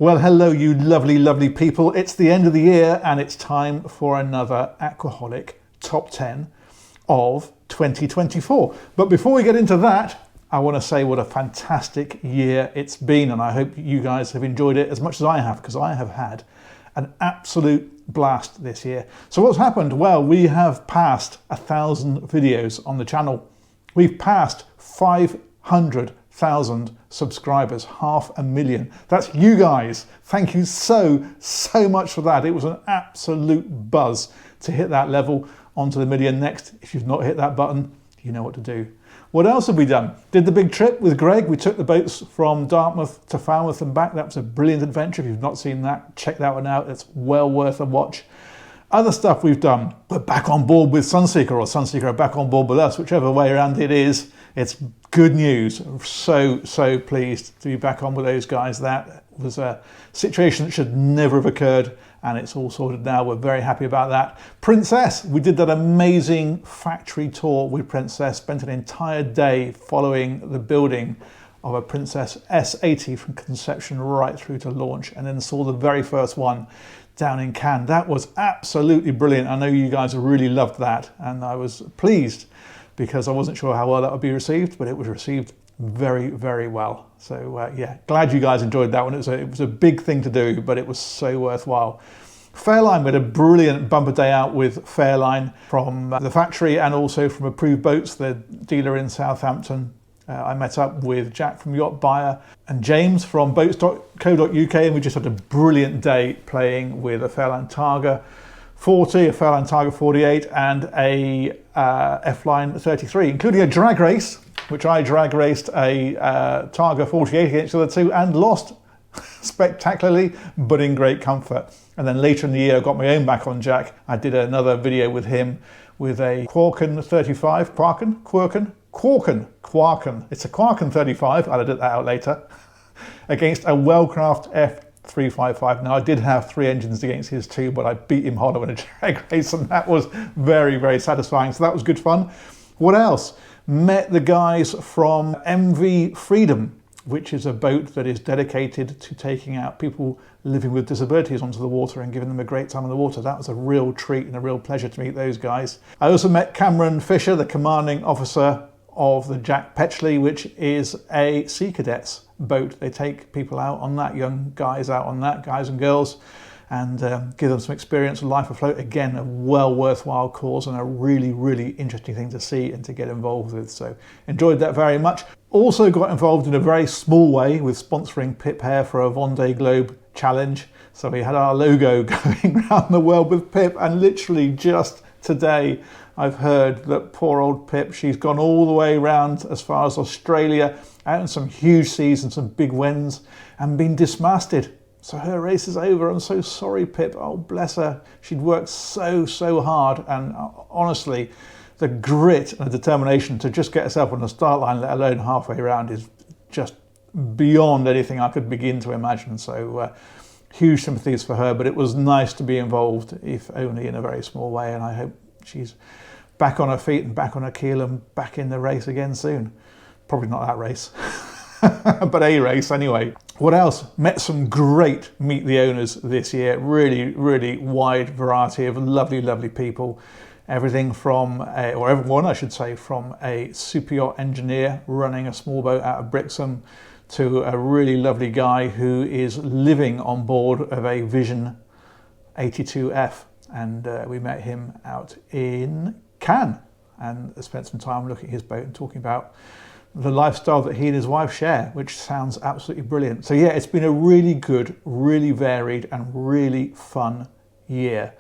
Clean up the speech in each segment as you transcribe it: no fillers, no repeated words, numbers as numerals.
Well, hello, you lovely, lovely people. It's the end of the year and it's time for another Aquaholic Top 10 of 2024. But before we get into that, I want to say what a fantastic year it's been, and I hope you guys have enjoyed it as much as I have, because I have had an absolute blast this year. So what's happened? Well, we have passed 1,000 videos on the channel. We've passed 500,000 subscribers, 500,000. That's you guys. Thank you so much for that. It was an absolute buzz to hit that level. On to the million next. If you've not hit that button, you know what to do. What else have we done? Did the big trip with Greg. We took the boats from Dartmouth to Falmouth and back. That was a brilliant adventure. If you've not seen that, check that one out. It's well worth a watch. Other stuff we've done, we're back on board with Sunseeker, or Sunseeker are back on board with us, whichever way around it is. It's good news. I'm so pleased to be back on with those guys. That was a situation that should never have occurred, and it's all sorted now. We're very happy about that. Princess, we did that amazing factory tour with Princess, spent an entire day following the building of a Princess S72 from conception right through to launch, and then saw the very first one down in Cannes. That was absolutely brilliant. I know you guys really loved that, and I was pleased because I wasn't sure how well that would be received, but it was received very well. So yeah, glad you guys enjoyed that one. It was a big thing to do, but it was so worthwhile. Fairline, we had a brilliant bumper day out with Fairline from the factory and also from Approved Boats, the dealer in Southampton. I met up with Jack from Yacht Buyer and James from boats.co.uk, and we just had a brilliant day playing with a Fairline Tarer 40, a Fairline Tarer 48 and a F-Line 33, including a drag race, which I drag raced a Tarer 48 against the other two and lost spectacularly, but in great comfort. And then later in the year, I got my own back on Jack. I did another video with him with a Quirken 35, Quirken. It's a Quirken 35, I'll edit that out later, against a Wellcraft F355. Now, I did have 3 engines against his 2, but I beat him harder in a drag race, and that was very satisfying. So that was good fun. What else? Met the guys from MV Freedom, which is a boat that is dedicated to taking out people living with disabilities onto the water and giving them a great time on the water. That was a real treat and a real pleasure to meet those guys. I also met Cameron Fisher, the commanding officer of the Jack Petchley, which is a Sea Cadets boat. They take people out on that, young guys out on that, guys and girls, and give them some experience of life afloat. Again, a well worthwhile cause and a really interesting thing to see and to get involved with. So enjoyed that very much. Also got involved in a very small way with sponsoring Pip Hare for a Vendée Globe challenge. So we had our logo going around the world with Pip, and literally just today I've heard that poor old Pip, she's gone all the way around as far as Australia, out in some huge seas and some big winds, and been dismasted. So her race is over. I'm so sorry, Pip. Oh, bless her. She'd worked so hard, and honestly, the grit and the determination to just get herself on the start line, let alone halfway around, is just beyond anything I could begin to imagine. So huge sympathies for her, but it was nice to be involved, if only in a very small way, and I hope she's back on her feet and back on her keel and back in the race again soon. Probably not that race, but a race anyway. What else? Met some great Meet the Owners this year. Really wide variety of lovely people. Everything from, or everyone I should say, from a super yacht engineer running a small boat out of Brixham to a really lovely guy who is living on board of a Vision 82F. And we met him out in Cannes and spent some time looking at his boat and talking about the lifestyle that he and his wife share, which sounds absolutely brilliant. So yeah, it's been a really good, really varied and really fun year.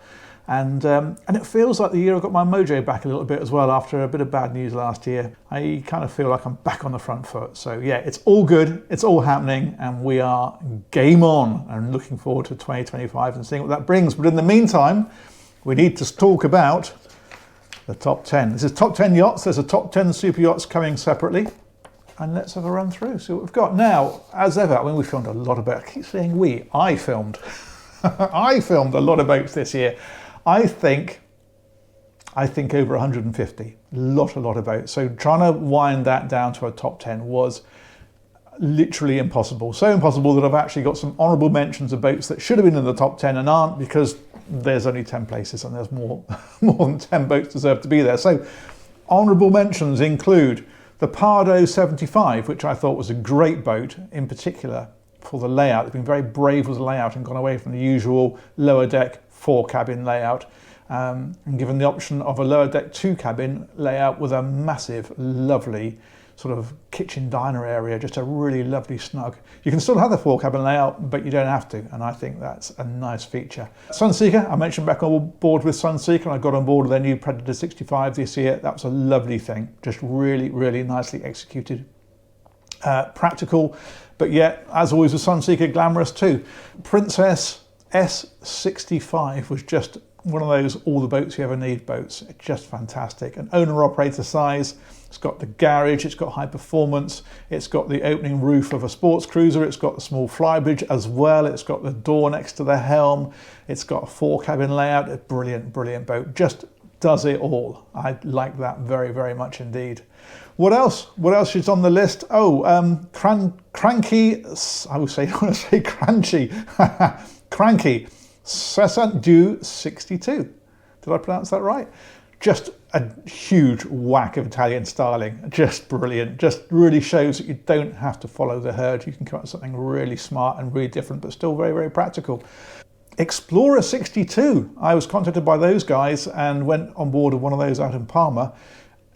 And it feels like the year I got my mojo back a little bit as well after a bit of bad news last year. I kind of feel like I'm back on the front foot. So yeah, it's all good, it's all happening, and we are game on and looking forward to 2025 and seeing what that brings. But in the meantime, we need to talk about the top 10. This is top 10 yachts. There's a top 10 super yachts coming separately. And let's have a run through, see what we've got. Now, as ever, I mean, we filmed a lot of boats. I keep saying we, I filmed. I filmed a lot of boats this year. I think over 150, a lot of boats. So trying to wind that down to a top 10 was literally impossible. So impossible that I've actually got some honourable mentions of boats that should have been in the top 10 and aren't, because there's only 10 places and there's more than 10 boats deserve to be there. So honourable mentions include the BTO 75, which I thought was a great boat, in particular for the layout. They've been very brave with the layout and gone away from the usual lower deck 4-cabin layout, and given the option of a lower deck 2-cabin layout with a massive, lovely sort of kitchen diner area, just a really lovely snug. You can still have the 4-cabin layout, but you don't have to, and I think that's a nice feature. Sunseeker, I mentioned back on board with Sunseeker, and I got on board with their new Predator 65 this year. That was a lovely thing, just really, really nicely executed. Practical, but yet, as always with Sunseeker, glamorous too. Princess S72 was just one of those all the boats you ever need boats. It's just fantastic. An owner-operator size. It's got the garage, it's got high performance, it's got the opening roof of a sports cruiser, it's got the small flybridge as well, it's got the door next to the helm, it's got a 4-cabin layout. A brilliant, brilliant boat. Just does it all. I like that very, very much indeed. What else? What else is on the list? Oh, cranky, I want to say crunchy, cranky 62. Did I pronounce that right? Just a huge whack of Italian styling, just brilliant. Just really shows that you don't have to follow the herd. You can come up with something really smart and really different, but still very, very practical. Explorer 62, I was contacted by those guys and went on board with one of those out in Palma.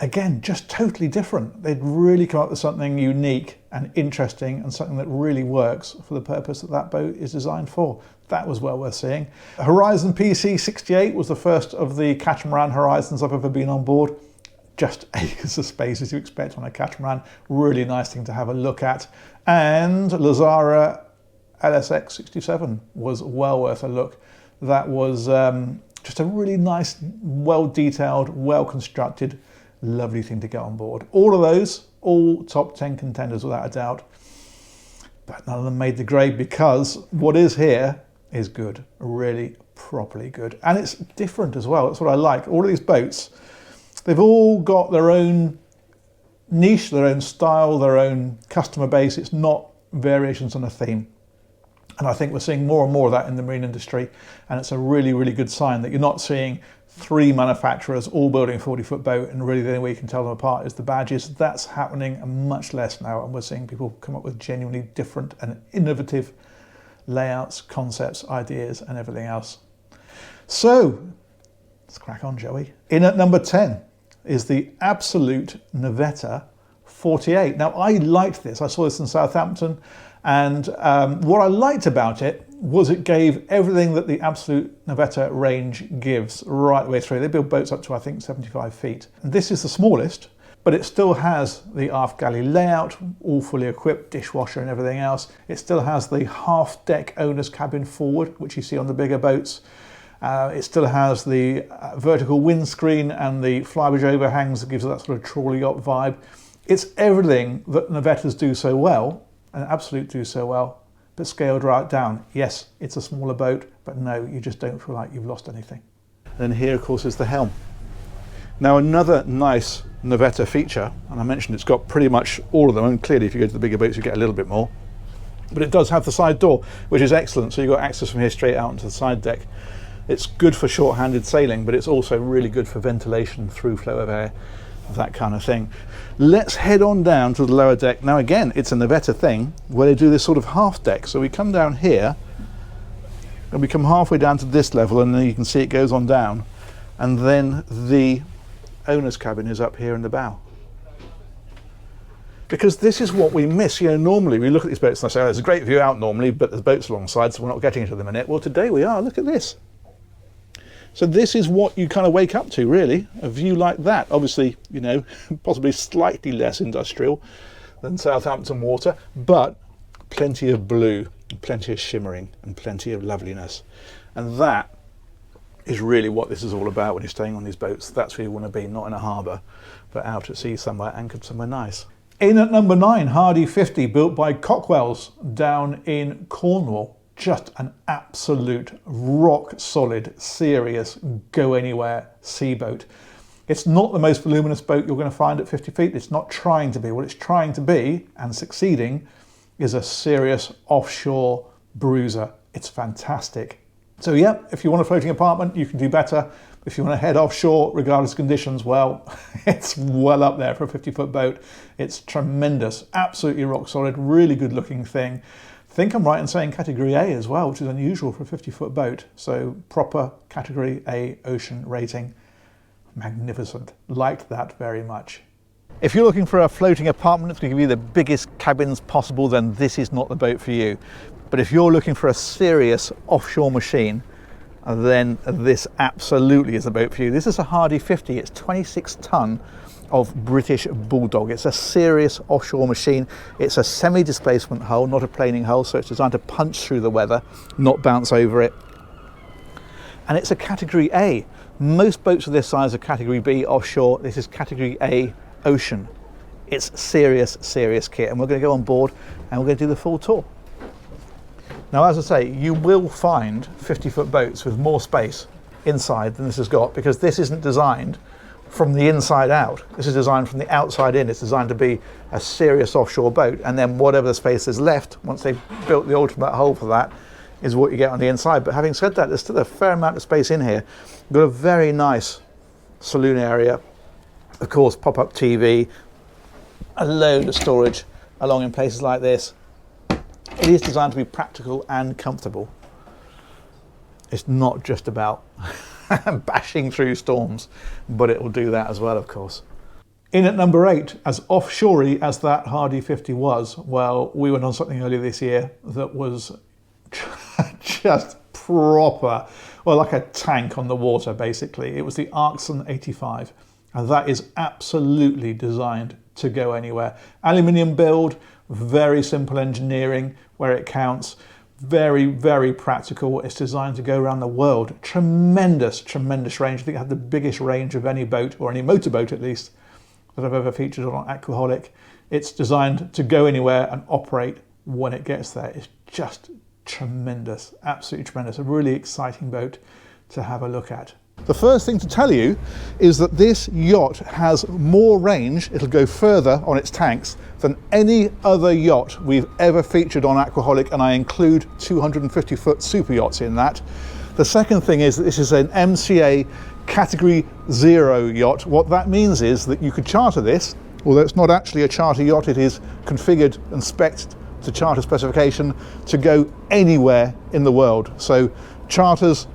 Again, just totally different. They'd really come up with something unique and interesting and something that really works for the purpose that that boat is designed for. That was well worth seeing. Horizon PC 68 was the first of the catamaran Horizons I've ever been on board. Just acres of space as you expect on a catamaran. Really nice thing to have a look at. And Lazara LSX 67 was well worth a look. That was just a really nice, well-detailed, well-constructed, lovely thing to get on board. All of those, all top 10 contenders without a doubt, but none of them made the grade, because what is here is good, really properly good, and it's different as well. That's what I like. All of these boats, they've all got their own niche, their own style, their own customer base. It's not variations on a theme. And I think we're seeing more and more of that in the marine industry, and it's a really, really good sign that you're not seeing 3 manufacturers all building a 40-foot boat, and really the only way you can tell them apart is the badges. That's happening much less now, and we're seeing people come up with genuinely different and innovative layouts, concepts, ideas, and everything else. So let's crack on, shall we? In at number 10 is the Absolute Navetta 48. Now, I liked this. I saw this in Southampton, and what I liked about it was it gave everything that the Absolute Navetta range gives right the way through. They build boats up to, I think, 75 feet. And this is the smallest, but it still has the aft galley layout, all fully equipped, dishwasher and everything else. It still has the half-deck owner's cabin forward, which you see on the bigger boats. It still has the vertical windscreen and the flybridge overhangs that gives it that sort of trawler yacht vibe. It's everything that Navettas do so well, and Absolute do so well, but scaled right down. Yes, it's a smaller boat, but no, you just don't feel like you've lost anything. And here, of course, is the helm. Now, another nice Navetta feature, and I mentioned it's got pretty much all of them, and clearly if you go to the bigger boats you get a little bit more, but it does have the side door, which is excellent, so you've got access from here straight out onto the side deck. It's good for short-handed sailing, but it's also really good for ventilation, through flow of air, that kind of thing. Let's head on down to the lower deck. Now again, it's a Navetta thing where they do this sort of half deck. So we come down here and we come halfway down to this level, and then you can see it goes on down, and then the owner's cabin is up here in the bow. Because this is what we miss. You know, normally we look at these boats and I say, oh, there's a great view out normally, but there's boats alongside, so we're not getting it at the minute. Well, today we are. Look at this. So this is what you kind of wake up to, really, a view like that. Obviously, you know, possibly slightly less industrial than Southampton water, but plenty of blue, plenty of shimmering, and plenty of loveliness. And that is really what this is all about when you're staying on these boats. That's where you want to be, not in a harbour, but out at sea somewhere, anchored somewhere nice. In at number 9, Hardy 50, built by Cockwell's down in Cornwall. Just an absolute rock solid, serious, go anywhere sea boat. It's not the most voluminous boat you're going to find at 50 feet. It's not trying to be. What it's trying to be, and succeeding, is a serious offshore bruiser. It's fantastic. So yeah, if you want a floating apartment, you can do better. If you want to head offshore, regardless of conditions, well, it's well up there for a 50-foot boat. It's tremendous, absolutely rock solid, really good looking thing. I think I'm right in saying category A as well, which is unusual for a 50-foot boat. So proper category A ocean rating. Magnificent, liked that very much. If you're looking for a floating apartment that's going to give you the biggest cabins possible, then this is not the boat for you. But if you're looking for a serious offshore machine, then this absolutely is the boat for you. This is a Hardy 50. It's 26 ton of British Bulldog. It's a serious offshore machine. It's a semi-displacement hull, not a planing hull, so it's designed to punch through the weather, not bounce over it. And it's a category A. Most boats of this size are category B offshore. This is category A ocean. It's serious, serious kit, and we're going to go on board and we're going to do the full tour. Now, as I say, you will find 50-foot boats with more space inside than this has got, because this isn't designed from the inside out. This is designed from the outside in. It's designed to be a serious offshore boat, and then whatever the space is left, once they've built the ultimate hull for that, is what you get on the inside. But having said that, there's still a fair amount of space in here. We've got a very nice saloon area, of course, pop-up TV, a load of storage along in places like this. It is designed to be practical and comfortable. It's not just about bashing through storms, but it will do that as well, of course. In at number 8, as offshore-y as that Hardy 50 was, well, we went on something earlier this year that was just proper, well, like a tank on the water, basically. It was the Axon 85, and that is absolutely designed to go anywhere. Aluminium build, very simple engineering where it counts, very, very practical. It's designed to go around the world. Tremendous, tremendous range. I think it had the biggest range of any boat, or any motorboat at least, that I've ever featured on AQUAHOLIC. It's designed to go anywhere and operate when it gets there. It's just tremendous, absolutely tremendous. A really exciting boat to have a look at. The first thing to tell you is that this yacht has more range, it'll go further on its tanks, than any other yacht we've ever featured on AQUAHOLIC, and I include 250-foot super yachts in that. The second thing is that this is an MCA Category 0 yacht. What that means is that you could charter this, although it's not actually a charter yacht, it is configured and spec'd to charter specification to go anywhere in the world. So charters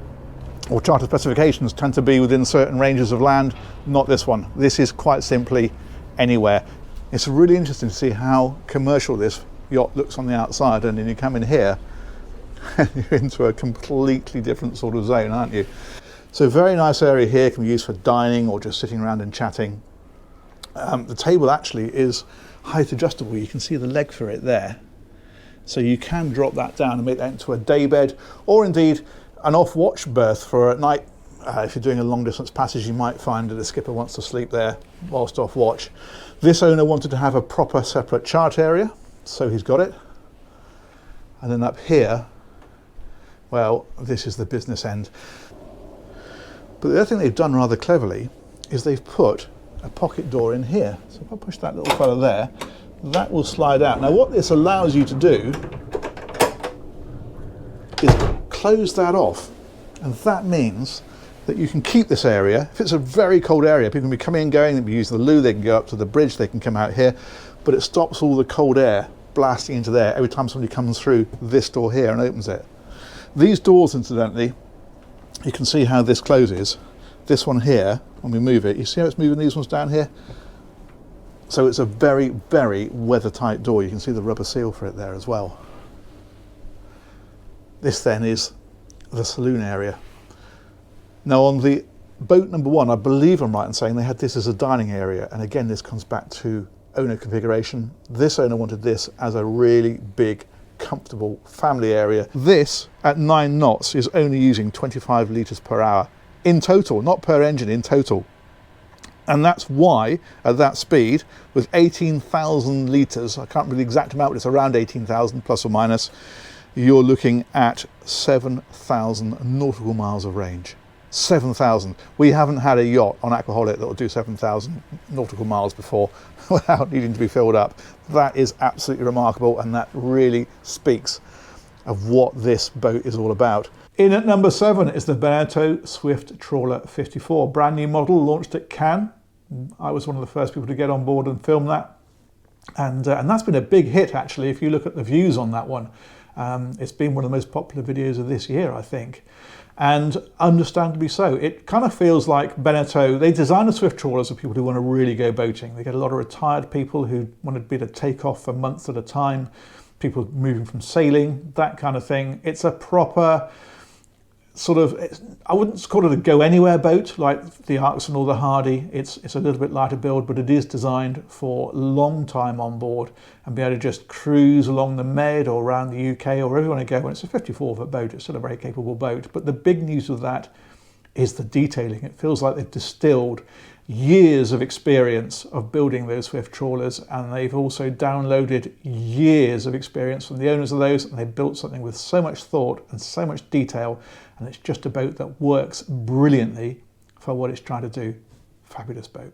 or charter specifications tend to be within certain ranges of land, not this one. This is quite simply anywhere. It's really interesting to see how commercial this yacht looks on the outside, and then you come in here and you're into a completely different sort of zone, aren't you? So very nice area here, can be used for dining or just sitting around and chatting. The table actually is height adjustable. You can see the leg for it there. So you can drop that down and make that into a day bed, or indeed an off-watch berth for at night. If you're doing a long-distance passage, you might find that the skipper wants to sleep there whilst off watch. This owner wanted to have a proper separate chart area, so he's got it. And then up here, well, this is the business end. But the other thing they've done rather cleverly is they've put a pocket door in here. So if I push that little fella there, that will slide out. Now what this allows you to do is close that off, and that means that you can keep this area. If it's a very cold area, people can be coming and going, they can be using the loo, they can go up to the bridge, they can come out here, but it stops all the cold air blasting into there every time somebody comes through this door here and opens it. These doors, incidentally, you can see how this closes. This one here, when we move it, you see how it's moving these ones down here? So it's a very, very weather-tight door. You can see the rubber seal for it there as well. This then is the saloon area. Now on the boat number 1, I believe I'm right in saying they had this as a dining area, and again this comes back to owner configuration. This owner wanted this as a really big, comfortable family area. This at 9 knots is only using 25 litres per hour in total, not per engine, in total. And that's why at that speed, with 18,000 litres, I can't remember the exact amount, but it's around 18,000 plus or minus, you're looking at 7,000 nautical miles of range. 7,000. We haven't had a yacht on Aquaholic that will do 7,000 nautical miles before without needing to be filled up. That is absolutely remarkable, and that really speaks of what this boat is all about. In at number 7 is the BTO Swift Troller 54, brand new model, launched at Cannes. I was one of the first people to get on board and film that, and that's been a big hit actually. If you look at the views on that one, it's been one of the most popular videos of this year, I think. And understandably so. It kind of feels like BTO, they design the Swift trawlers for people who want to really go boating. They get a lot of retired people who want to be able to take off for months at a time, people moving from sailing, that kind of thing. It's a proper sort of, I wouldn't call it a go anywhere boat like the Axon or the Hardy. It's a little bit lighter build, but it is designed for long time on board and be able to just cruise along the Med or around the UK or wherever you want to go. And it's a 54-foot boat. It's still a very capable boat. But the big news of that is the detailing. It feels like they've distilled years of experience of building those Swift trawlers, and they've also downloaded years of experience from the owners of those, and they've built something with so much thought and so much detail, and it's just a boat that works brilliantly for what it's trying to do. Fabulous boat.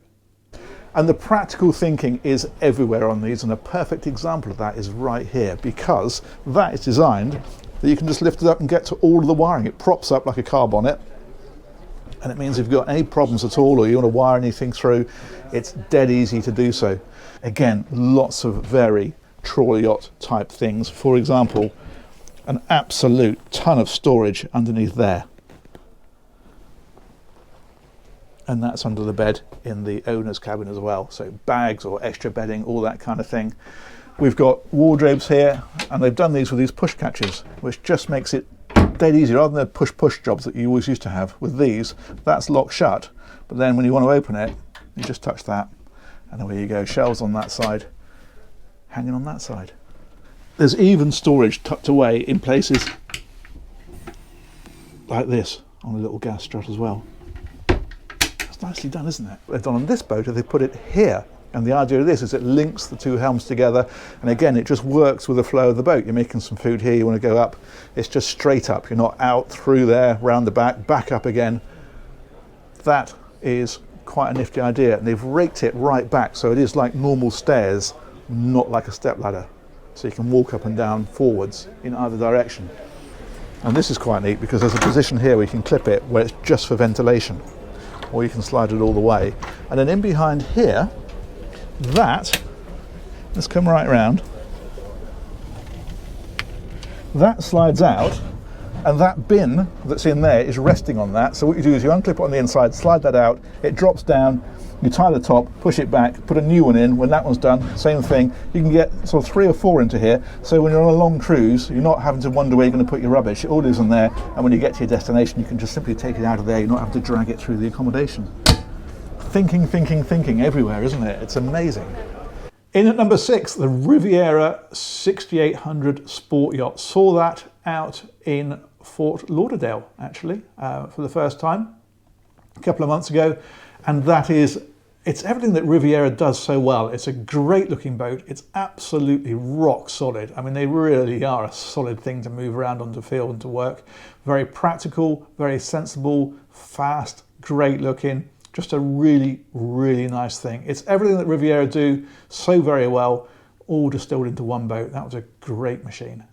And the practical thinking is everywhere on these, and a perfect example of that is right here, because that is designed that you can just lift it up and get to all of the wiring. It props up like a car bonnet, and it means if you've got any problems at all or you want to wire anything through, it's dead easy to do so. Again, lots of very trawler yacht type things. For example, an absolute ton of storage underneath there. And that's under the bed in the owner's cabin as well. So bags or extra bedding, all that kind of thing. We've got wardrobes here, and they've done these with these push catches, which just makes it dead easy. Rather than the push jobs that you always used to have with these, that's locked shut, but then when you want to open it, you just touch that and away you go. Shelves on that side, hanging on that side. There's even storage tucked away in places like this on a little gas strut as well. It's nicely done, isn't it? What they've done on this boat is they put it here. And the idea of this is it links the two helms together, and again it just works with the flow of the boat. You're making some food here, you want to go up, it's just straight up. You're not out through there, round the back up again. That is quite a nifty idea, and they've raked it right back so it is like normal stairs, not like a step ladder. So you can walk up and down forwards in either direction. And this is quite neat because there's a position here where you can clip it where it's just for ventilation, or you can slide it all the way. And then in behind here, let's come right around, that slides out, and that bin that's in there is resting on that. So what you do is you unclip it on the inside, slide that out, it drops down, you tie the top, push it back, put a new one in. When that one's done, same thing. You can get sort of 3 or 4 into here, so when you're on a long cruise, you're not having to wonder where you're going to put your rubbish. It all lives in there, and when you get to your destination, you can just simply take it out of there. You're not having to drag it through the accommodation. Thinking everywhere, isn't it? It's amazing. In at number 6, the Riviera 6800 sport yacht. Saw that out in Fort Lauderdale, actually, for the first time a couple of months ago. And it's everything that Riviera does so well. It's a great looking boat. It's absolutely rock solid. I mean, they really are a solid thing to move around on, to feel and to work. Very practical, very sensible, fast, great looking. Just a really, really nice thing. It's everything that Riviera do so very well, all distilled into one boat. That was a great machine.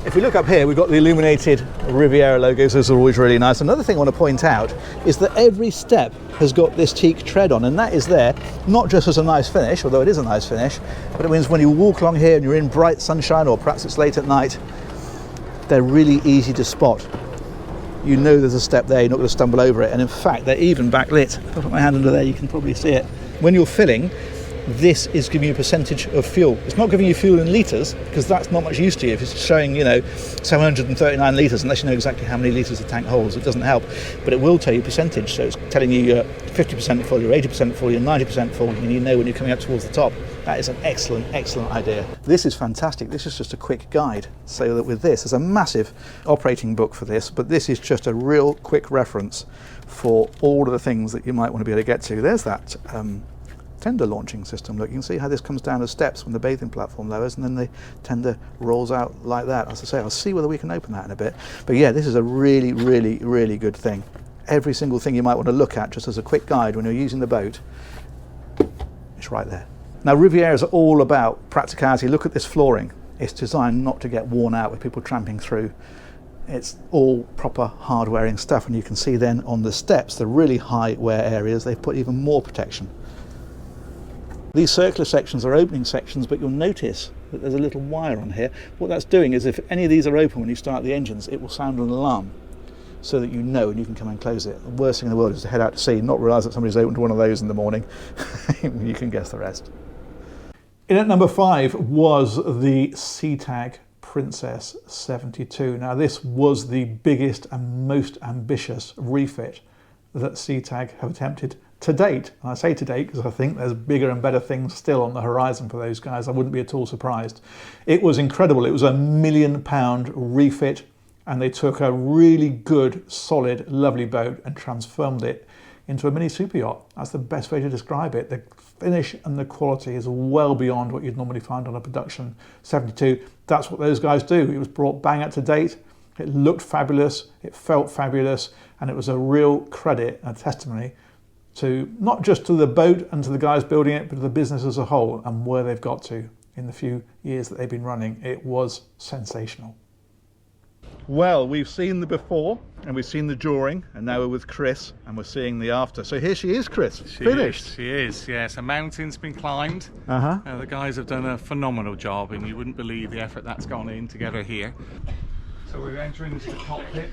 If we look up here, we've got the illuminated Riviera logos. Those are always really nice. Another thing I want to point out is that every step has got this teak tread on, and that is there not just as a nice finish, although it is a nice finish, but it means when you walk along here and you're in bright sunshine, or perhaps it's late at night, they're really easy to spot. You know there's a step there, you're not going to stumble over it, and in fact they're even backlit. If I put my hand under there, you can probably see it. When you're filling, this is giving you a percentage of fuel. It's not giving you fuel in litres, because that's not much use to you. If it's showing, 739 litres, unless you know exactly how many litres the tank holds, it doesn't help. But it will tell you percentage, so it's telling you you're 50% full, you're 80% full, you're 90% full, and you know when you're coming up towards the top. That is an excellent idea. This is fantastic. This is just a quick guide, so that with this, there's a massive operating book for this, but this is just a real quick reference for all of the things that you might want to be able to get to. There's that tender launching system. Look, you can see how this comes down the steps when the bathing platform lowers, and then the tender rolls out like that. As I say, I'll see whether we can open that in a bit. But yeah, this is a really, really, really good thing. Every single thing you might want to look at, just as a quick guide when you're using the boat, it's right there. Now, Riviera is all about practicality. Look at this flooring. It's designed not to get worn out with people tramping through. It's all proper hard-wearing stuff, and you can see then on the steps, the really high wear areas, they've put even more protection. These circular sections are opening sections, but you'll notice that there's a little wire on here. What that's doing is if any of these are open when you start the engines, it will sound an alarm so that you know and you can come and close it. The worst thing in the world is to head out to sea, not realise that somebody's opened one of those in the morning. You can guess the rest. In at number 5 was the CAG Prince S72. Now, this was the biggest and most ambitious refit that CAG have attempted to date. And I say to date because I think there's bigger and better things still on the horizon for those guys. I wouldn't be at all surprised. It was incredible. It was a £1 million refit, and they took a really good, solid, lovely boat and transformed it into a mini super yacht. That's the best way to describe it. The finish and the quality is well beyond what you'd normally find on a production 72. That's what those guys do. It was brought bang up to date. It looked fabulous. It felt fabulous. And it was a real credit and testimony to not just to the boat and to the guys building it, but to the business as a whole and where they've got to in the few years that they've been running. It was sensational. Well, we've seen the before and we've seen the during, and now we're with Chris and we're seeing the after. So here she is, Chris, finished. She is, yes. A mountain's been climbed. The guys have done a phenomenal job, and you wouldn't believe the effort that's gone in to get her here. So we're entering into the cockpit,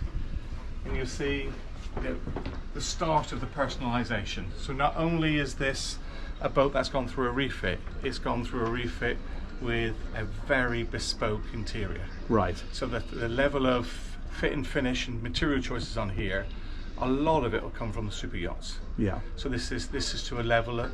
and you'll see the start of the personalisation. So not only is this a boat that's gone through a refit, it's gone through a refit with a very bespoke interior. Right. So that the level of fit and finish and material choices on here, a lot of it will come from the super yachts. Yeah. So this is to a level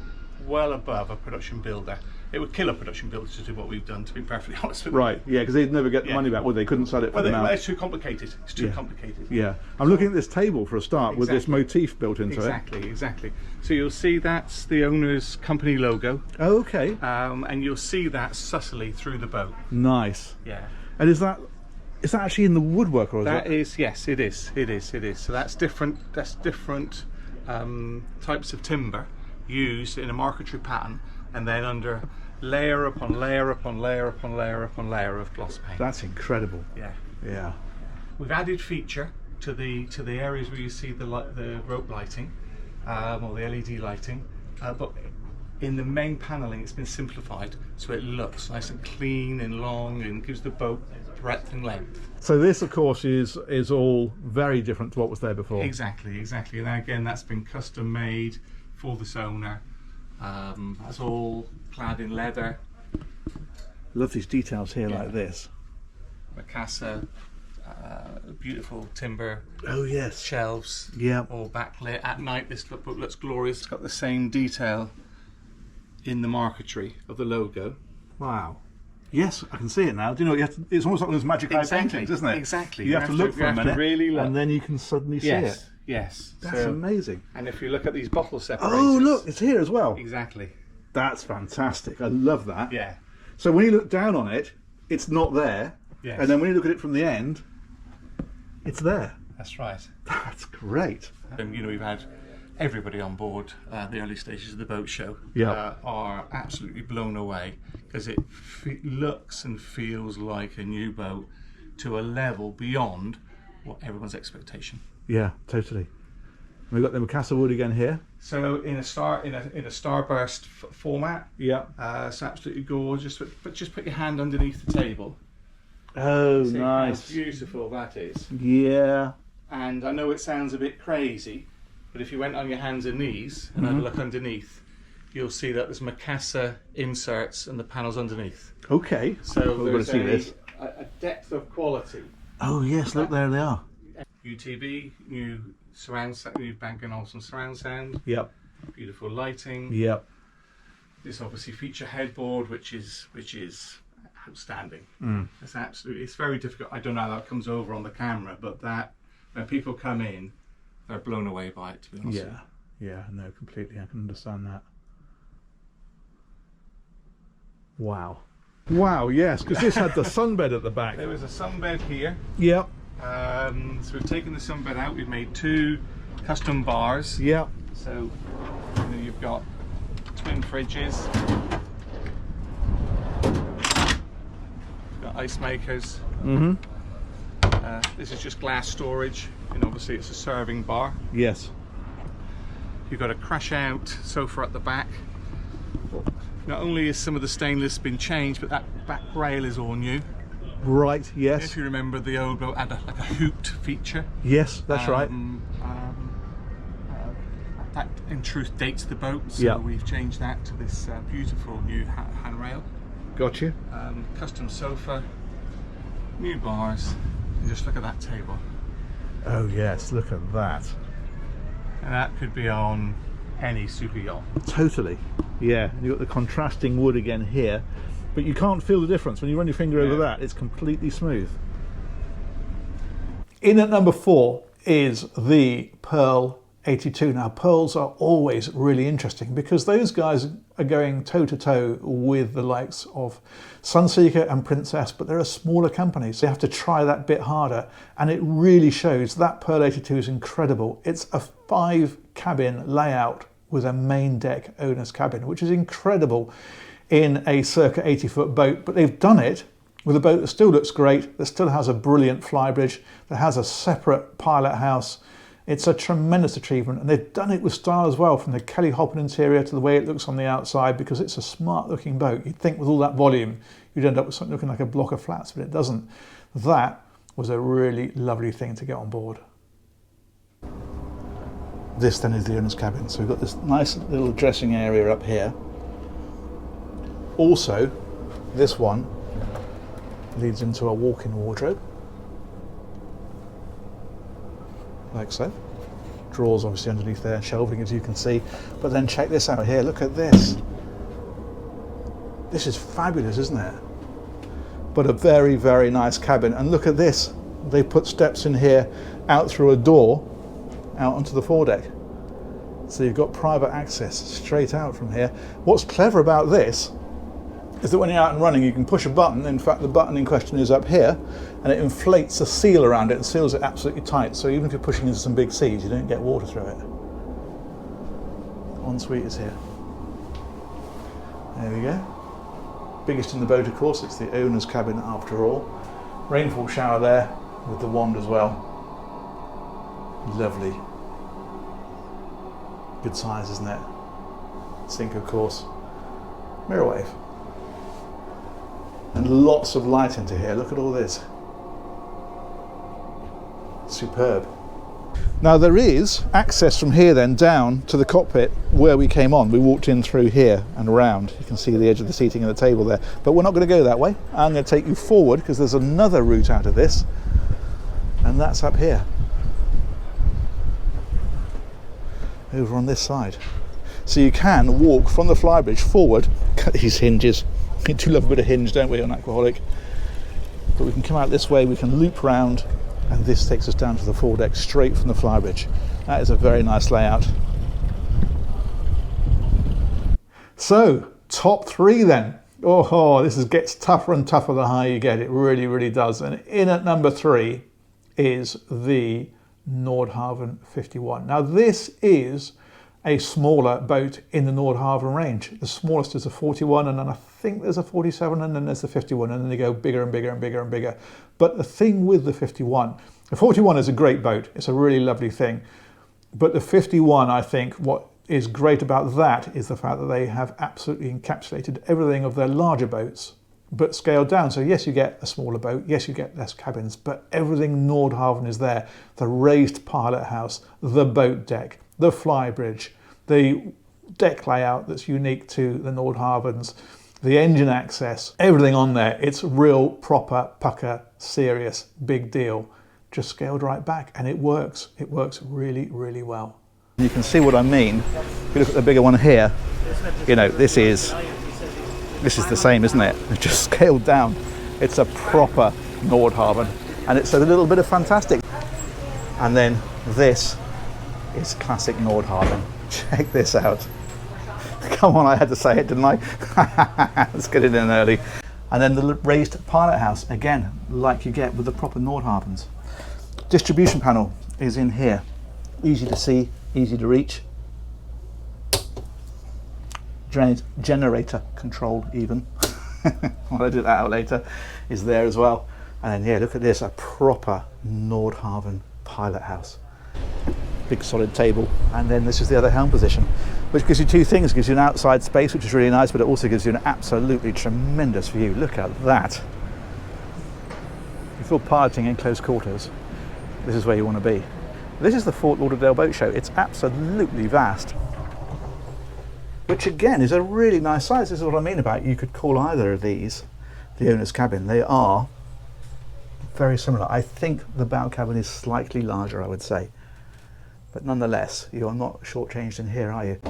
well above a production builder. It would kill a production builder to do what we've done, to be perfectly honest with you. Right, yeah, because they'd never get the money back, would they? Couldn't sell it for the amount. It's too complicated. It's too complicated. Yeah. I'm looking at this table for a start with this motif built into it. Exactly. So you'll see that's the owner's company logo. Oh, okay. And you'll see that subtly through the boat. Nice. Yeah. And is that actually in the woodwork, or is that? Yes, it is. So that's different. That's different types of timber used in a marquetry pattern, and then under layer upon layer upon layer upon layer upon layer of gloss paint. That's incredible. Yeah. We've added feature to the areas where you see the rope lighting or the LED lighting, but in the main paneling it's been simplified so it looks nice and clean and long and gives the boat breadth and length. So this, of course, is all very different to what was there before. Exactly. And again, that's been custom made for this owner. That's all clad in leather. Love these details here, like this. Macassar, beautiful timber. Oh yes. Shelves. Yeah. All backlit. At night, this book looks glorious. It's got the same detail in the marquetry of the logo. Wow. Yes, I can see it now. Do you know, it's almost like those magic eye paintings, isn't it? Exactly. You have to look for a minute, really look, and then you can suddenly see it. Yes. That's amazing. And if you look at these bottle separators... Oh, look, it's here as well. Exactly. That's fantastic. I love that. Yeah. So when you look down on it, it's not there. Yes. And then when you look at it from the end, it's there. That's right. That's great. And we've had everybody on board the early stages of the boat show are absolutely blown away because it looks and feels like a new boat to a level beyond what everyone's expectation. Yeah, totally. We've got the Macassar wood again here. So in a starburst format. Yeah. It's absolutely gorgeous. But just put your hand underneath the table. Oh, see nice. how beautiful that is. Yeah. And I know it sounds a bit crazy, but if you went on your hands and knees and had a look underneath, you'll see that there's Macassar inserts and the panels underneath. Okay. So there's a depth of quality. Oh yes, look, there they are. UTB, new surround sound, new Bang & Olufsen surround sound. Yep. Beautiful lighting. Yep. This obviously feature headboard, which is outstanding. It's very difficult. I don't know how that comes over on the camera, but that when people come in, they're blown away by it, to be honest. Yeah, no, completely. I can understand that. Wow. Wow, yes, because this had the sunbed at the back. There was a sunbed here. Yep. So we've taken the sunbed out. We've made 2 custom bars. Yep. So you've got twin fridges. You've got ice makers. Mm-hmm. This is just glass storage, and obviously it's a serving bar. Yes. You've got a crash out sofa at the back. Not only is some of the stainless been changed, but that back rail is all new. Right, yes. If you remember, the old boat had like a hooped feature. Yes, that's right. That in truth dates the boat, so yep. we've changed that to this beautiful new handrail. Got you. Custom sofa, new bars, and just look at that table. Oh yes, look at that. And that could be on any super yacht. Totally. Yeah, and you've got the contrasting wood again here, but you can't feel the difference when you run your finger over that. It's completely smooth. In at number 4 is the Pearl 82. Now, pearls are always really interesting because those guys are going toe to toe with the likes of Sunseeker and Princess, but they're a smaller company, so you have to try that bit harder, and it really shows. That Pearl 82 is incredible. It's a 5-cabin layout with a main deck owner's cabin, which is incredible in a circa 80-foot boat, but they've done it with a boat that still looks great, that still has a brilliant flybridge, that has a separate pilot house. It's a tremendous achievement, and they've done it with style as well, from the Kelly Hoppen interior to the way it looks on the outside, because it's a smart looking boat. You'd think with all that volume you'd end up with something looking like a block of flats, but it doesn't. That was a really lovely thing to get on board. This then is the owner's cabin. So we've got this nice little dressing area up here. Also, this one leads into a walk-in wardrobe, like so. Drawers obviously underneath there, shelving as you can see. But then check this out here, look at this. This is fabulous, isn't it? But a very, very nice cabin. And look at this, they put steps in here out through a door out onto the foredeck. So you've got private access straight out from here. What's clever about this is that when you're out and running, you can push a button. In fact, the button in question is up here, and it inflates a seal around it and seals it absolutely tight. So even if you're pushing into some big seas, you don't get water through it. Ensuite is here. There we go. Biggest in the boat, of course. It's the owner's cabin after all. Rainfall shower there with the wand as well. Lovely. Good size, isn't it? Sink, of course. Mirror wave. And lots of light into here. Look at all this. Superb. Now there is access from here then down to the cockpit where we came on. We walked in through here and around. You can see the edge of the seating and the table there. But we're not going to go that way. I'm going to take you forward because there's another route out of this. And that's up here. Over on this side. So you can walk from the flybridge forward. Cut these hinges. We do love a bit of hinge, don't we, on Aquaholic? But we can come out this way, we can loop round, and this takes us down to the foredeck straight from the flybridge. That is a very nice layout. So, top 3 then. Oh, this gets tougher and tougher the higher you get. It really, really does. And in at number 3 is the Nordhavn 51. Now this is a smaller boat in the Nordhavn range. The smallest is a 41, and then I think there's a 47, and then there's the 51, and then they go bigger and bigger and bigger and bigger. But the thing with the 41 is a great boat. It's a really lovely thing. But the 51, I think what is great about that is the fact that they have absolutely encapsulated everything of their larger boats, but scaled down. So yes, you get a smaller boat, yes, you get less cabins, but everything Nordhavn is there. The raised pilot house, the boat deck, the flybridge, the deck layout that's unique to the Nordhavns, the engine access, everything on there. It's real, proper, pucker, serious, big deal. Just scaled right back, and it works. It works really, really well. You can see what I mean. If you look at the bigger one here, you know, this is the same, isn't it? It's just scaled down. It's a proper Nordhavn, and it's a little bit of fantastic. And then this is classic Nordhavn. Check this out. Come on, I had to say it, didn't I? Let's get it in early. And then the raised pilot house, again, like you get with the proper Nordhavns. Distribution panel is in here. Easy to see, easy to reach. Generator control even. I'll edit that out later, is there as well. And then yeah, look at this, a proper Nordhavn pilot house. Big solid table, and then this is the other helm position, which gives you two things. It gives you an outside space, which is really nice, but it also gives you an absolutely tremendous view. Look at that. If you're piloting in close quarters, this is where you want to be. This is the Fort Lauderdale Boat Show. It's absolutely vast, which again is a really nice size. This is what I mean about you could call either of these the owner's cabin. They are very similar. I think the bow cabin is slightly larger, I would say. But nonetheless, you are not shortchanged in here, are you?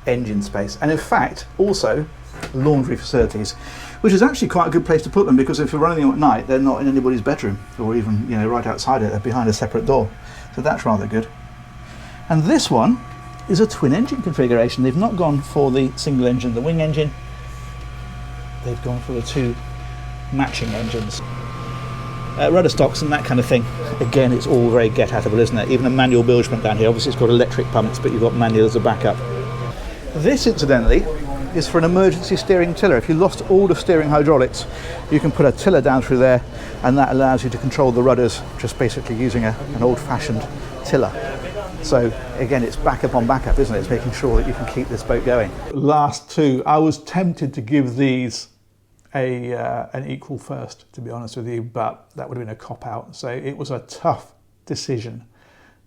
Engine space. And in fact, also laundry facilities, which is actually quite a good place to put them, because if you're running them at night, they're not in anybody's bedroom, or even, you know, right outside it, they're behind a separate door. So that's rather good. And this one is a twin engine configuration. They've not gone for the single engine, the wing engine. They've gone for the two matching engines. Rudder stocks and that kind of thing. Again, it's all very get-atable, isn't it? Even a manual bilgement down here. Obviously, it's got electric pumps, but you've got manual as a backup. This, incidentally, is for an emergency steering tiller. If you lost all the steering hydraulics, you can put a tiller down through there, and that allows you to control the rudders just basically using an old-fashioned tiller. So again, it's backup on backup, isn't it? It's making sure that you can keep this boat going. Last two, I was tempted to give these an equal first, to be honest with you, but that would have been a cop-out. So it was a tough decision.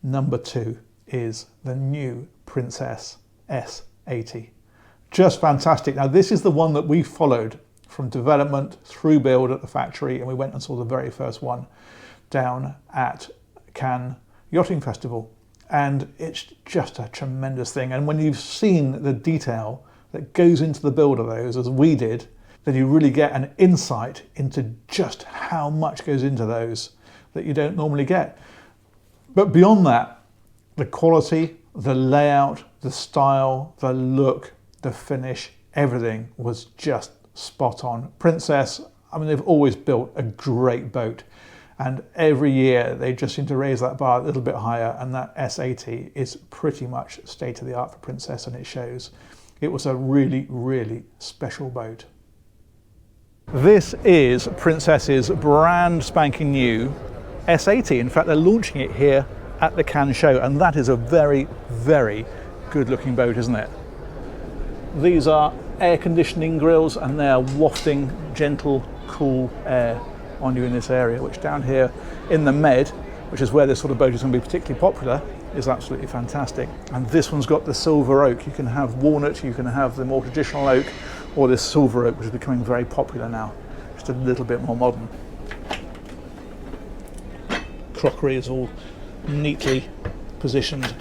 Number two is the new Princess S80. Just fantastic. Now this is the one that we followed from development through build at the factory, and we went and saw the very first one down at Cannes Yachting Festival. And it's just a tremendous thing. And when you've seen the detail that goes into the build of those, as we did, then you really get an insight into just how much goes into those that you don't normally get. But beyond that, the quality, the layout, the style, the look, the finish, everything was just spot on. Princess, I mean, they've always built a great boat, and every year they just seem to raise that bar a little bit higher, and that S80 is pretty much state of the art for Princess, and it shows. It was a really, really special boat. This is Princess's brand spanking new S80. In fact, they're launching it here at the Cannes show, and that is a very, very good looking boat, isn't it? These are air conditioning grills, and they are wafting gentle, cool air on you in this area, which down here in the Med, which is where this sort of boat is going to be particularly popular, is absolutely fantastic. And this one's got the silver oak. You can have walnut, you can have the more traditional oak, or this silver oak, which is becoming very popular now, just a little bit more modern. Crockery is all neatly positioned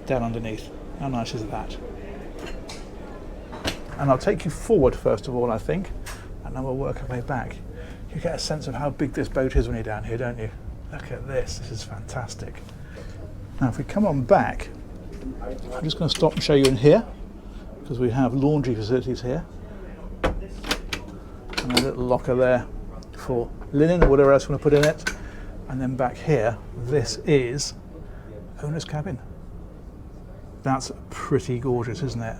down underneath. How nice is that? And I'll take you forward first of all, I think, and then we'll work our way back. You get a sense of how big this boat is when you're down here, don't you? Look at this, this is fantastic. Now if we come on back, I'm just going to stop and show you in here, because we have laundry facilities here, and a little locker there for linen or whatever else you want to put in it. And then back here, this is owner's cabin. That's pretty gorgeous, isn't it?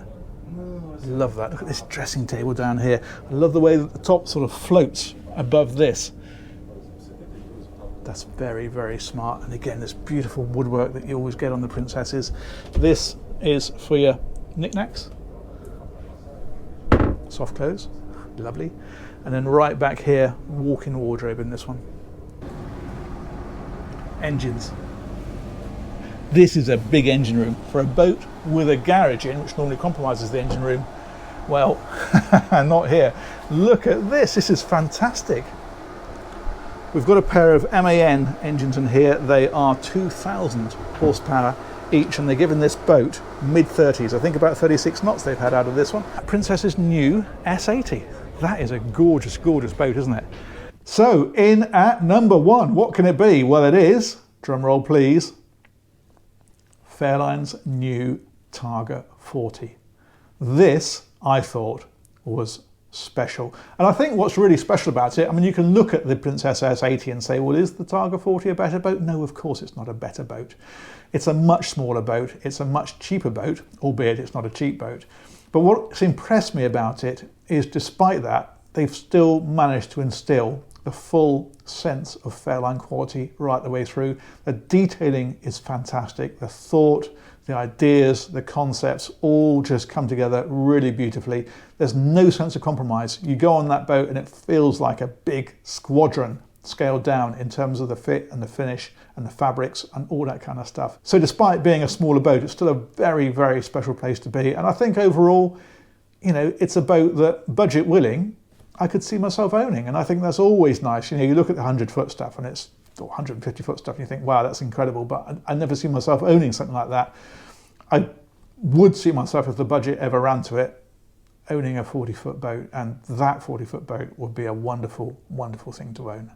Love that. Look at this dressing table down here. I love the way that the top sort of floats above this. That's very, very smart. And again, this beautiful woodwork that you always get on the Princesses. This is for your knickknacks. Soft clothes, lovely. And then right back here, walk-in wardrobe in this one. Engines. This is a big engine room for a boat with a garage in, which normally compromises the engine room. Well, not here. Look at this, this is fantastic. We've got a pair of MAN engines in here. They are 2,000 horsepower each, and they're giving this boat mid-30s. I think about 36 knots they've had out of this one. Princess's new S80. That is a gorgeous, gorgeous boat, isn't it? So, in at number one, what can it be? Well, it is, drum roll please, Fairline's new Targa 40. This, I thought, was special. And I think what's really special about it, I mean, you can look at the Princess S80 and say, well, is the Targa 40 a better boat? No, of course it's not a better boat. It's a much smaller boat. It's a much cheaper boat, albeit it's not a cheap boat. But what's impressed me about it is, despite that, they've still managed to instill the full sense of Fairline quality right the way through. The detailing is fantastic. The thought, the ideas, the concepts all just come together really beautifully. There's no sense of compromise. You go on that boat and it feels like a big squadron scaled down in terms of the fit and the finish and the fabrics and all that kind of stuff. So despite being a smaller boat, it's still a very, very special place to be. And I think overall, you know, it's a boat that, budget willing, I could see myself owning. And I think that's always nice. You know, you look at the 100-foot stuff and it's, or 150-foot stuff, and you think, wow, that's incredible. But I never see myself owning something like that. I would see myself, if the budget ever ran to it, owning a 40-foot boat, and that 40-foot boat would be a wonderful, wonderful thing to own.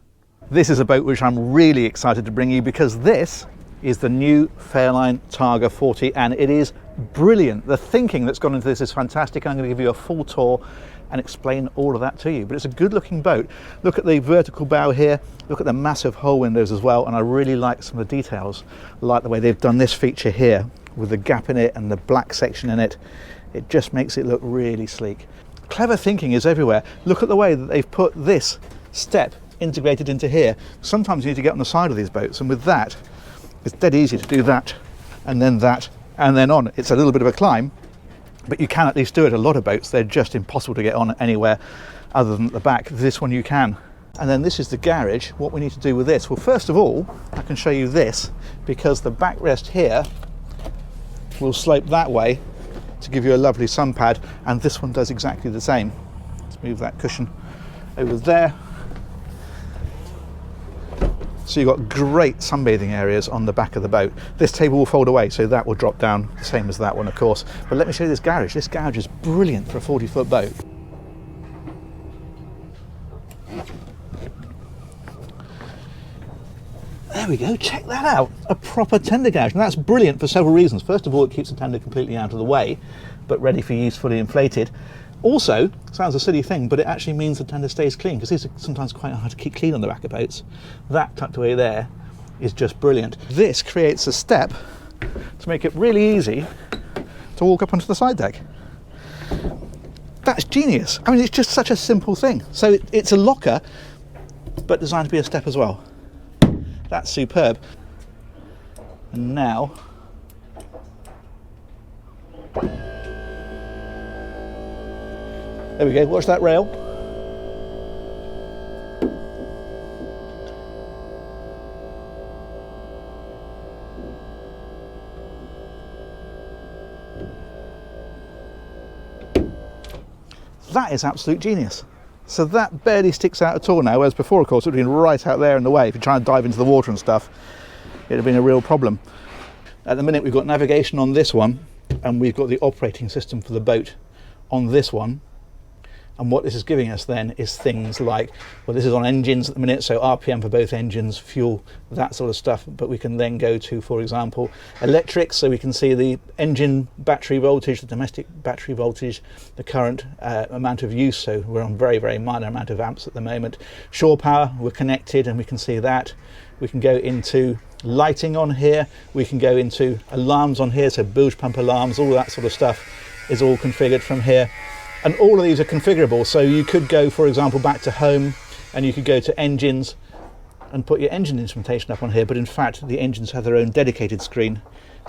This is a boat which I'm really excited to bring you, because this is the new Fairline Targa 40, and it is brilliant. The thinking that's gone into this is fantastic. I'm going to give you a full tour and explain all of that to you. But it's a good looking boat. Look at the vertical bow here, look at the massive hull windows as well, and I really like some of the details, like the way they've done this feature here with the gap in it and the black section in it. It just makes it look really sleek. Clever thinking is everywhere. Look at the way that they've put this step integrated into here. Sometimes you need to get on the side of these boats, and with that it's dead easy to do that and then on. It's a little bit of a climb, but you can at least do it. A lot of boats, they're just impossible to get on anywhere other than at the back. This one you can. And then this is the garage. What we need to do with this, well, first of all, I can show you this, because the backrest here will slope that way to give you a lovely sun pad, and this one does exactly the same. Let's move that cushion over there. So you've got great sunbathing areas on the back of the boat. This table will fold away, so that will drop down, the same as that one, of course. But let me show you this garage. This garage is brilliant for a 40-foot boat. There we go, check that out. A proper tender garage, and that's brilliant for several reasons. First of all, it keeps the tender completely out of the way, but ready for use, fully inflated. Also, sounds a silly thing, but it actually means the tender stays clean, because these are sometimes quite hard to keep clean on the back of boats. That tucked away there is just brilliant. This creates a step to make it really easy to walk up onto the side deck. That's genius. I mean, it's just such a simple thing. So it's a locker, but designed to be a step as well. That's superb. And now, there we go, watch that rail. That is absolute genius. So that barely sticks out at all now, whereas before, of course, it would have been right out there in the way. If you try and dive into the water and stuff, it would have been a real problem. At the minute, we've got navigation on this one, and we've got the operating system for the boat on this one. And what this is giving us then is things like, well, this is on engines at the minute, so RPM for both engines, fuel, that sort of stuff. But we can then go to, for example, electrics, so we can see the engine battery voltage, the domestic battery voltage, the current amount of use. So we're on very, very minor amount of amps at the moment. Shore power, we're connected, and we can see that. We can go into lighting on here. We can go into alarms on here, so bilge pump alarms, all that sort of stuff is all configured from here. And all of these are configurable, so you could go, for example, back to home, and you could go to engines and put your engine instrumentation up on here, but in fact the engines have their own dedicated screen,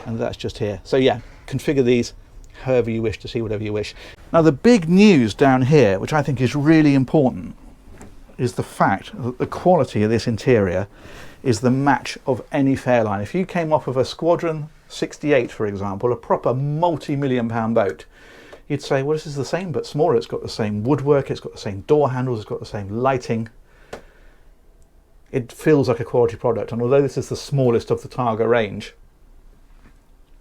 and that's just here. So yeah, configure these however you wish to see whatever you wish. Now the big news down here, which I think is really important, is the fact that the quality of this interior is the match of any Fairline. If you came off of a Squadron 68, for example, a proper multi-million-pound boat, you'd say, well, this is the same but smaller. It's got the same woodwork, it's got the same door handles, it's got the same lighting. It feels like a quality product, and although this is the smallest of the Targa range,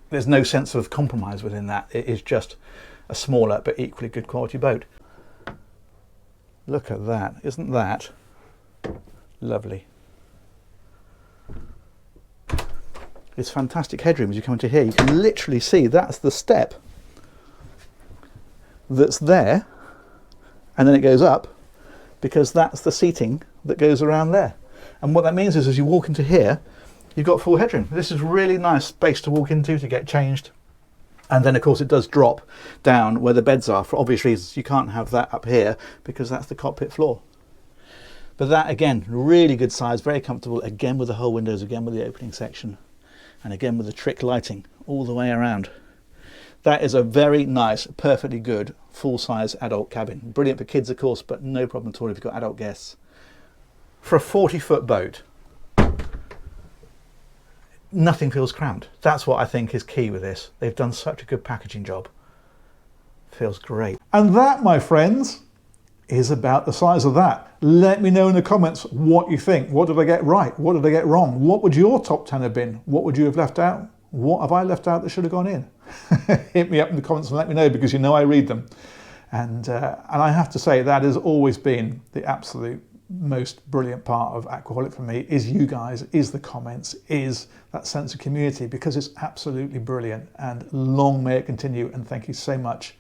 there's no sense of compromise within that. It is just a smaller but equally good quality boat. Look at that, isn't that lovely? It's fantastic headroom. As you come into here, you can literally see that's the step that's there, and then it goes up because that's the seating that goes around there. And what that means is as you walk into here, you've got full headroom. This is really nice space to walk into to get changed. And then of course it does drop down where the beds are. For obvious reasons, you can't have that up here because that's the cockpit floor. But that again, really good size, very comfortable, again with the whole windows, again with the opening section, and again with the trick lighting all the way around. That is a very nice, perfectly good, full-size adult cabin. Brilliant for kids, of course, but no problem at all if you've got adult guests. For a 40-foot boat, nothing feels cramped. That's what I think is key with this. They've done such a good packaging job. Feels great. And that, my friends, is about the size of that. Let me know in the comments what you think. What did I get right? What did I get wrong? What would your top 10 have been? What would you have left out? What have I left out that should have gone in? Hit me up in the comments and let me know, because you know I read them. And I have to say that has always been the absolute most brilliant part of Aquaholic for me, is you guys, is the comments, is that sense of community, because it's absolutely brilliant, and long may it continue. And thank you so much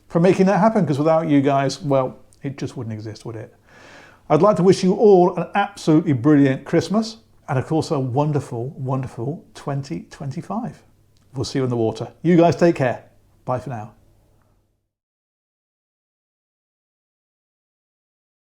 for making that happen, because without you guys, well, it just wouldn't exist, would it? I'd like to wish you all an absolutely brilliant Christmas, and of course a wonderful, wonderful 2025. We'll see you in the water. You guys take care. Bye for now.